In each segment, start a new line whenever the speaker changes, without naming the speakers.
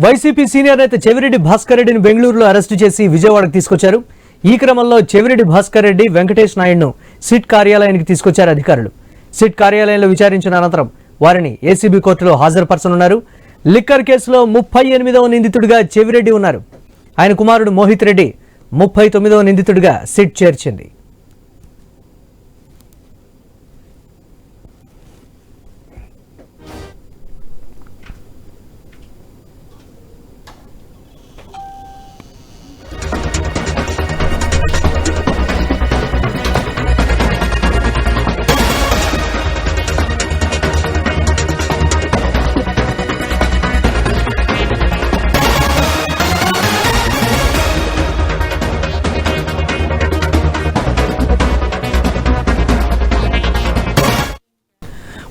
YCP senior నేత చెవిరెడ్డి భాస్కర్ రెడ్డిని బెంగళూరులో అరెస్టు చేసి విజయవాడకు తీసుకొచ్చారు. ఈ క్రమంలో చెవిరెడ్డి భాస్కర్ రెడ్డి, వెంకటేష్ నాయుడును సిట్ కార్యాలయానికి తీసుకొచ్చారు అధికారులు. సిట్ కార్యాలయంలో విచారించిన అనంతరం వారిని ఏసీబీ కోర్టులో హాజరుపరచనున్నారు. లిక్కర్ కేసులో 38వ నిందితుడిగా చెవిరెడ్డి ఉన్నారు. ఆయన కుమారుడు మోహిత్ రెడ్డి 39వ నిందితుడిగా సిట్ చేర్చింది.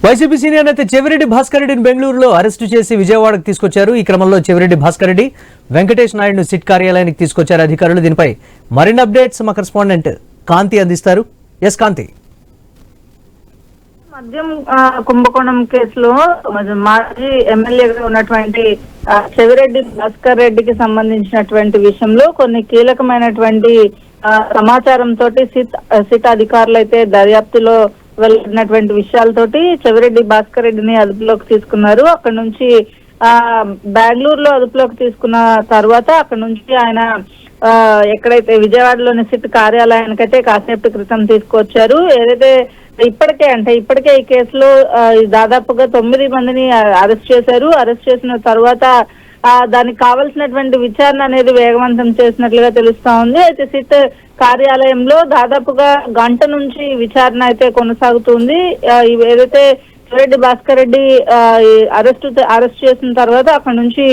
వైసీపీ సీనియర్ నేత చెవిరెడ్డి భాస్కర్ రెడ్డిని బెంగళూరులో అరెస్టు చేసి విజయవాడకు తీసుకొచ్చారు. ఈ క్రమంలో చెవిరెడ్డి భాస్కర్ రెడ్డి, వెంకటేష్ నాయుడును సిట్ కార్యాలయానికి తీసుకొచ్చారు అధికారులు. దీనిపై మరిన్ని అప్డేట్స్ మా కరెస్పాండెంట్ కాంతి అందిస్తారు. ఎస్ కాంతి.
మద్యం కుంభకోణం కేసులో మాజీ ఎమ్మెల్యేగా ఉన్నటువంటి చెవిరెడ్డి భాస్కర్ రెడ్డికి సంబంధించినటువంటి విషయంలో కొన్ని కీలకమైనటువంటి సమాచారం తోటి సిట్ అధికారులు అయితే దర్యాప్తులో వెళ్ళినటువంటి విషయాలతోటి చెవిరెడ్డి భాస్కర్ రెడ్డిని అదుపులోకి తీసుకున్నారు. అక్కడ నుంచి బెంగళూరులో అదుపులోకి తీసుకున్న తర్వాత అక్కడ నుంచి ఆయన ఎక్కడైతే విజయవాడలోని సిట్ కార్యాలయానికైతే కాసేపటి క్రితం తీసుకొచ్చారు. ఏదైతే ఇప్పటికే ఈ కేసులో దాదాపుగా 9 మందిని అరెస్ట్ చేశారు. అరెస్ట్ చేసిన తర్వాత దానికి కావలసినటువంటి విచారణ అనేది వేగవంతం చేసినట్లుగా తెలుస్తా ఉంది. అయితే సిట్ కార్యాలయంలో దాదాపుగా గంట నుంచి విచారణ అయితే కొనసాగుతుంది. ఏదైతే చెవిరెడ్డి భాస్కర్ రెడ్డి అరెస్ట్ చేసిన తర్వాత అక్కడ నుంచి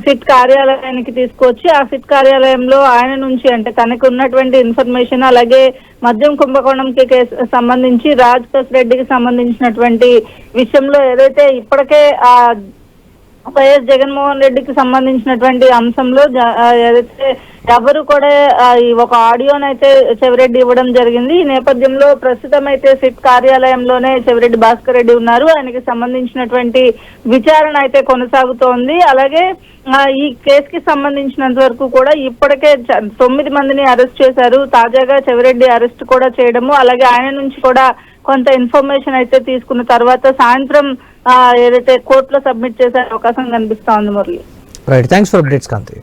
సిట్ కార్యాలయానికి తీసుకొచ్చి ఆ సిట్ కార్యాలయంలో ఆయన నుంచి అంటే తనకు ఉన్నటువంటి ఇన్ఫర్మేషన్, అలాగే మద్యం కుంభకోణంకి కేసు సంబంధించి రాజ్ రెడ్డికి సంబంధించినటువంటి విషయంలో ఏదైతే ఇప్పటికే వైఎస్ జగన్మోహన్ రెడ్డికి సంబంధించినటువంటి అంశంలో ఏదైతే ఎవరు కూడా ఒక ఆడియోనైతే చెవిరెడ్డి ఇవ్వడం జరిగింది. ఈ నేపథ్యంలో ప్రస్తుతం అయితే సిట్ కార్యాలయంలోనే చెవిరెడ్డి భాస్కర్ రెడ్డి ఉన్నారు. ఆయనకి సంబంధించినటువంటి విచారణ అయితే కొనసాగుతోంది. అలాగే ఈ కేసుకి సంబంధించినంత వరకు కూడా ఇప్పటికే 9 మందిని అరెస్ట్ చేశారు. తాజాగా చెవిరెడ్డి అరెస్ట్ కూడా చేయడము, అలాగే ఆయన నుంచి కూడా కొంత ఇన్ఫర్మేషన్ అయితే తీసుకున్న తర్వాత సాయంత్రం ఏదైతే కోర్టులో సబ్మిట్ చేసే అవకాశం కనిపిస్తా ఉంది. Murali,
right, thanks for updates Kanthi.